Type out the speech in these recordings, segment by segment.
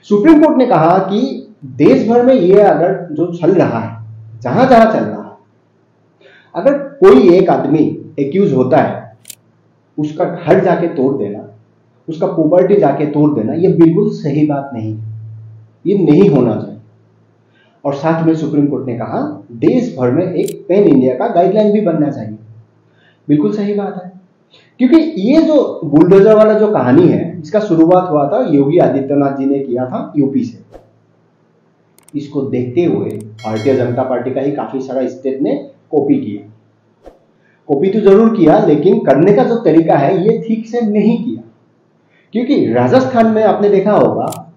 Supreme court ने कहा कि देश भर में ये अगर जो चल रहा है, जहां जहां चल रहा है, अगर कोई एक आदमी एक्यूज होता है, उसका घर जाके तोड़ देना, उसका प्रॉपर्टी जाके तोड़ देना, ये बिल्कुल सही बात नहीं है, ये नहीं होना चाहिए। और साथ में सुप्रीम कोर्ट ने कहा देश भर में एक पैन इंडिया का गाइडलाइन भी बनना चाहिए। बिल्कुल सही बात है, क्योंकि ये जो बुलडोजर वाला जो कहानी है, इसका शुरुआत हुआ था योगी आदित्यनाथ जी ने किया था यूपी से। इसको देखते हुए भारतीय जनता पार्टी का ही काफी सारा स्टेट ने कॉपी किया। कॉपी तो जरूर किया, लेकिन करने का जो तरीका है ये ठीक से नहीं किया। क्योंकि राजस्थान में आपने देखा होगा,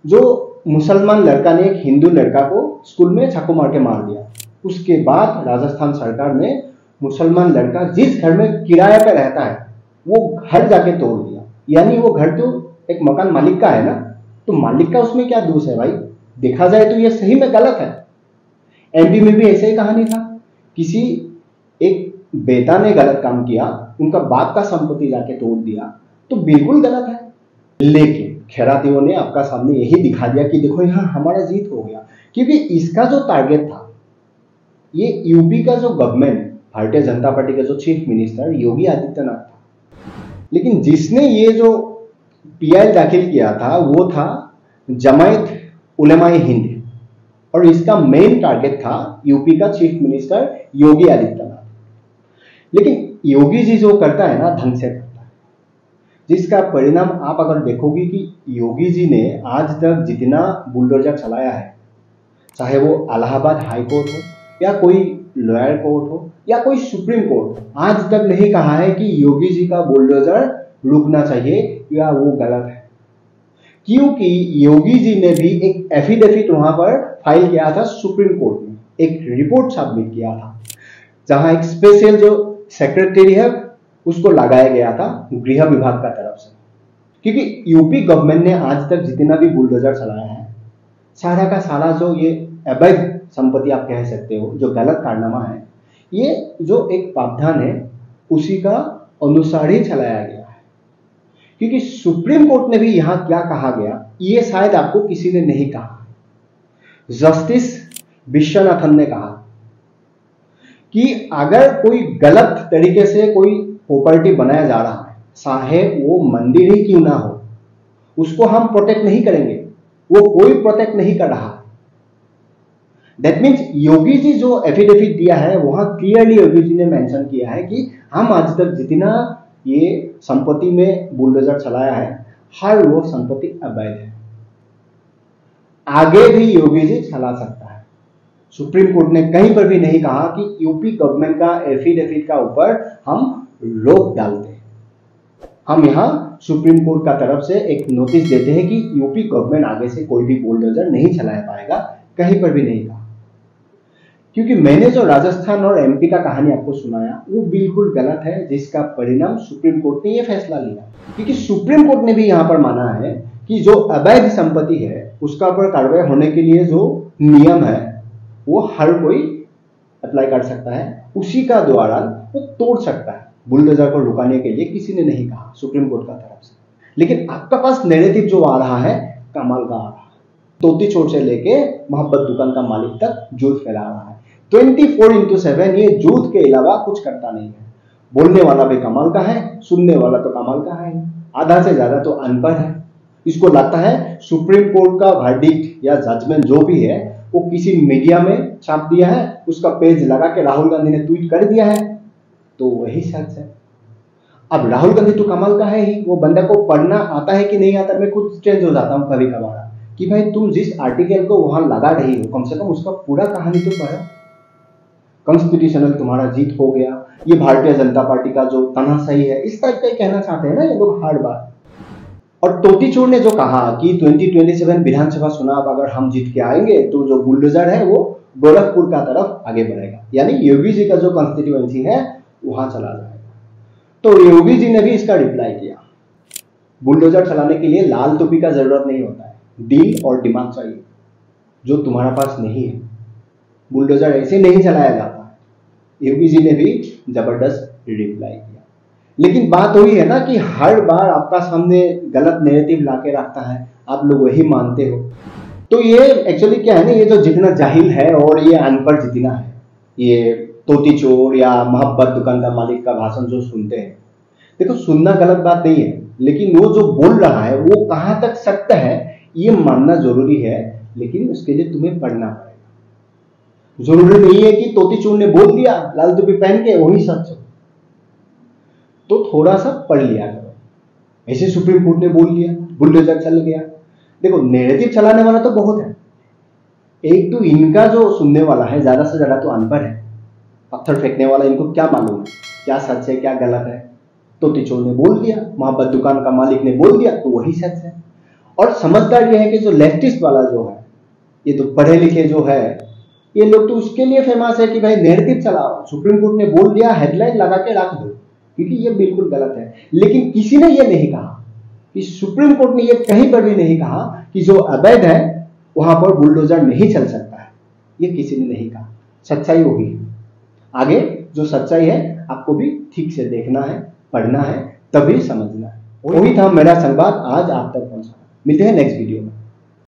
जो मुसलमान लड़का ने एक हिंदू लड़का को स्कूल में चाकू मार के मार दिया, उसके बाद राजस्थान सरकार ने मुसलमान लड़का जिस घर में किराए पर रहता है वो घर जाके तोड़ दिया। यानी वो घर तो एक मकान मालिक का है ना, तो मालिक का उसमें क्या दोष है भाई? देखा जाए तो ये सही में गलत है। एमपी में भी ऐसे ही कहानी था, किसी एक बेटा ने गलत काम किया, उनका बाप का संपत्ति जाके तोड़ दिया, तो बिल्कुल गलत है। लेकिन खैरातियों ने आपका सामने यही दिखा दिया कि देखो यहाँ हमारा जीत हो गया, क्योंकि इसका जो टारगेट था, ये यूपी का जो गवर्नमेंट, भारतीय जनता पार्टी का जो चीफ मिनिस्टर योगी आदित्यनाथ था, लेकिन जिसने ये जो पीआई दाखिल किया था वो था जमायत उलेमाए हिंद, और इसका मेन टारगेट था यूपी का चीफ मिनिस्टर योगी आदित्यनाथ। लेकिन योगी जी जो करता है ना, ढंग से करता है, जिसका परिणाम आप अगर देखोगे कि योगी जी ने आज तक जितना बुलडोजर चलाया है, चाहे वो इलाहाबाद हाई कोर्ट हो या कोई लोअर कोर्ट हो या कोई सुप्रीम कोर्ट हो, आज तक नहीं कहा है कि योगी जी का बुलडोजर रुकना चाहिए या वो गलत है। क्योंकि योगी जी ने भी एक एफिडेविट वहां पर फाइल किया था सुप्रीम कोर्ट में, एक रिपोर्ट सबमिट किया था, जहां एक स्पेशल जो सेक्रेटरी है उसको लगाया गया था गृह विभाग का तरफ से। क्योंकि यूपी गवर्नमेंट ने आज तक जितना भी बुलडोजर चलाया है, सारा का सारा जो ये अवैध संपत्ति आप कह सकते हो, जो गलत कारनामा है, ये जो एक प्रावधान है उसी का अनुसार ही चलाया गया है। क्योंकि सुप्रीम कोर्ट ने भी यहां क्या कहा गया, ये शायद आपको किसी ने नहीं कहा। जस्टिस विश्वनाथन ने कहा कि अगर कोई गलत तरीके से कोई प्रॉपर्टी बनाया जा रहा है, चाहे वो मंदिर ही क्यों ना हो, उसको हम प्रोटेक्ट नहीं करेंगे, वो कोई प्रोटेक्ट नहीं कर रहा। दैट मीन्स योगी जी जो एफिडेविट दिया है वहां क्लियरली योगी जी ने मेंशन किया है कि हम आज तक जितना ये संपत्ति में बुलडोजर चलाया है, हर वो संपत्ति अवैध है, आगे भी योगी जी चला सकता है। सुप्रीम कोर्ट ने कहीं पर भी नहीं कहा कि यूपी गवर्नमेंट का एफिडेविट का ऊपर हम रोक डालते हैं। हम यहां सुप्रीम कोर्ट का तरफ से एक नोटिस देते हैं कि यूपी गवर्नमेंट आगे से कोई भी बुलडोजर नहीं चला पाएगा, कहीं पर भी नहीं कहा। क्योंकि मैंने जो राजस्थान और एमपी का कहानी आपको सुनाया वो बिल्कुल गलत है, जिसका परिणाम सुप्रीम कोर्ट ने ये फैसला लिया। क्योंकि सुप्रीम कोर्ट ने भी यहां पर माना है कि जो अवैध संपत्ति है उसका पर कार्रवाई होने के लिए जो नियम है वो हर कोई अप्लाई कर सकता है, उसी का द्वारा वो तोड़ सकता है। बुलडोजर को रुकाने के लिए किसी ने नहीं कहा सुप्रीम कोर्ट का तरफ से। लेकिन आपका पास नैरेटिव जो आ रहा है, कमाल का आ रहा है। तोती चोर से लेके मोहब्बत दुकान का मालिक तक झूठ फैला रहा है। 24/7 ये झूठ के अलावा कुछ करता नहीं है। बोलने वाला भी कमाल का है, सुनने वाला तो कमाल का है, आधा से ज्यादा तो अनपढ़ है। इसको लगता है सुप्रीम कोर्ट का वर्डिक्ट या जजमेंट जो भी है वो किसी मीडिया में छाप दिया है, उसका पेज लगा के राहुल गांधी ने ट्वीट कर दिया है, तो वही सच है। अब राहुल गांधी तो कमाल का है ही, वो बंदा को पढ़ना आता है कि नहीं आता, मैं खुद चेंज हो जाता हूं कभी कभार कि भाई तुम जिस आर्टिकल को वहां लगा रही हो, कम से कम उसका पूरा कहानी तो पढ़ो। कॉन्स्टिट्यूशनल तुम्हारा जीत हो गया, ये भारतीय जनता पार्टी का जो तानाशाही है, इस टाइप का कहना चाहते हैं ना ये लोग हर बार। और तोती चोर ने जो कहा कि 2027 विधानसभा चुनाव अगर हम जीत के आएंगे तो जो बुलडोजर है वो गोरखपुर का तरफ आगे बढ़ेगा, यानी योगी जी का जो कॉन्स्टिट्यूएंसी है वहां चला जाएगा। तो योगी जी ने भी इसका रिप्लाई किया, बुलडोजर चलाने के लिए लाल टोपी का जरूरत नहीं होता है, डील और डिमांड चाहिए, जो तुम्हारा पास नहीं है। बुलडोजर ऐसे नहीं चलाया जाता। योगी जी ने भी जबरदस्त रिप्लाई किया। लेकिन बात वही है ना कि हर बार आपका सामने गलत नैरेटिव लाके रखता है, आप लोग वही मानते हो। तो ये एक्चुअली क्या है ना, ये जो जितना जाहिल है और ये अनपढ़ जितना है, ये तोती चोर या मोहब्बत दुकान का मालिक का भाषण जो सुनते हैं, देखो सुनना गलत बात नहीं है, लेकिन वो जो बोल रहा है वो कहां तक सत्य है ये मानना जरूरी है। लेकिन उसके लिए तुम्हें पढ़ना पड़ेगा। जरूरी नहीं है कि तोती चोर ने बोल दिया लाल टोपी पहन के वही सच हो, तो थोड़ा सा पढ़ लिया करो। ऐसे सुप्रीम कोर्ट ने बोल दिया, बुलडोजर चल गया। देखो नैरेटिव चलाने वाला तो बहुत है, एक तो इनका जो सुनने वाला है ज्यादा से ज्यादा तो अनपढ़ है, पत्थर फेंकने वाला, इनको क्या मालूम है क्या सच है क्या गलत है। तोती चोर ने बोल दिया, मोहब्बत दुकान का मालिक ने बोल दिया, तो वही सच है। और समझदार ये है कि जो लेफ्टिस्ट वाला जो है, ये तो पढ़े लिखे जो है, ये लोग तो उसके लिए फेमस है कि भाई नैरेटिव चलाओ, सुप्रीम कोर्ट ने बोल दिया हेडलाइन लगा के रख दो, क्योंकि ये बिल्कुल गलत है। लेकिन किसी ने ये नहीं कहा कि सुप्रीम कोर्ट ने ये कहीं पर भी नहीं कहा कि जो अवैध है वहां पर बुलडोजर नहीं चल सकता है, ये किसी ने नहीं कहा। सच्चाई वही है। आगे जो सच्चाई है आपको भी ठीक से देखना है, पढ़ना है, तभी समझना है। वही था मेरा संवाद आज आप तक पहुंचा। मिलते हैं नेक्स्ट वीडियो में।